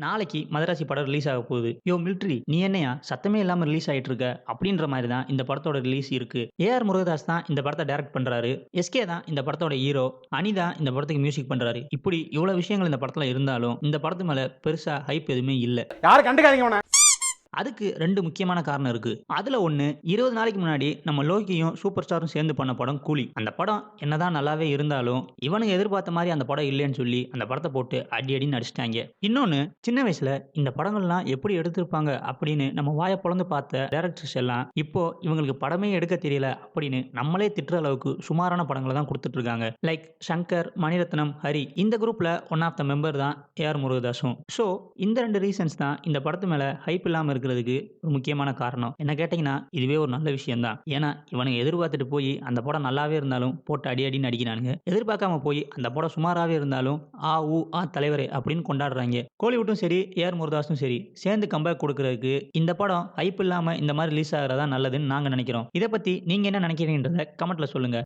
நாளைக்கு மதராசி படம் ரிலீஸ் ஆக போகுது. யோ மிலிட்ரி நீ என்னையா சத்தமே இல்லாம ரிலீஸ் ஆயிட்டு இருக்க அப்படின்ற மாதிரி தான் இந்த படத்தோட ரிலீஸ் இருக்கு. ஏஆர் முருகதாஸ் தான் இந்த படத்தை டைரக்ட் பண்றாரு. எஸ்கே தான் இந்த படத்தோட ஹீரோ. அனி தான் இந்த படத்துக்கு மியூசிக் பண்றாரு. இப்படி இவ்வளவு விஷயங்கள் இந்த படத்துல இருந்தாலும் இந்த படத்து மேல பெருசா ஹைப் எதுவுமே இல்ல. யாரும் கண்டுக்காதீங்க உன. அதுக்கு 2 முக்கியமான காரணம் இருக்கு. அதுல ஒண்ணு 20 நாளைக்கு முன்னாடி நம்ம லோகியும் சூப்பர் ஸ்டாரும் சேர்ந்து பண்ண படம் கூலி. அந்த படம் என்னதான் நல்லாவே இருந்தாலும் இவனுங்க எதிர்பார்த்த மாதிரி அந்த படம் இல்லைன்னு சொல்லி அந்த படத்தை போட்டு அடி அடின்னு அடிச்சிட்டாங்க. இன்னொன்னு சின்ன வயசுல இந்த படங்கள்லாம் எப்படி எடுத்திருப்பாங்க அப்படின்னு நம்ம வாயை பொளந்து பார்த்த டைரக்டர்ஸ் எல்லாம் இப்போ இவங்களுக்கு படமே எடுக்க தெரியல அப்படின்னு நம்மளே திட்டுற அளவுக்கு சுமாரான படங்களை தான் கொடுத்துட்டு இருக்காங்க. லைக் சங்கர், மணிரத்னம், ஹரி இந்த குரூப்ல ஒன் ஆஃப் த மெம்பர் தான் ஏஆர் முருகதாஸும். ஸோ இந்த 2 ரீசன்ஸ் தான் இந்த படத்து மேல ஹைப் இல்லாம இருக்கிறதுக்கு ஒரு முக்கியமான காரணம். என்ன கேட்டீங்கன்னா இதுவே ஒரு நல்ல விஷயம் தான். ஏன்னா இவனுங்க எதிர்பார்த்துட்டு போய் அந்த படம் நல்லாவே இருந்தாலும் போட்டு அடி அடின்னு அடிக்கிறானுங்க. எதிர்பார்க்காம போய் அந்த படம் சுமாராவே இருந்தாலும் ஆ ஊ ஆ தலைவரே அப்படின்னு கொண்டாடுறாங்க. கோலிவுட்டும் சரி ஏஆர் முருகதாஸும் சரி சேர்ந்து கம்பேக் கொடுக்கறதுக்கு இந்த படம் ஹைப் இல்லாம இந்த மாதிரி ரிலீஸ் ஆகிறதா நல்லதுன்னு நாங்க நினைக்கிறோம். இதை பத்தி நீங்க என்ன நினைக்கிறீங்கன்றத கமெண்ட்ல சொல்லுங்க.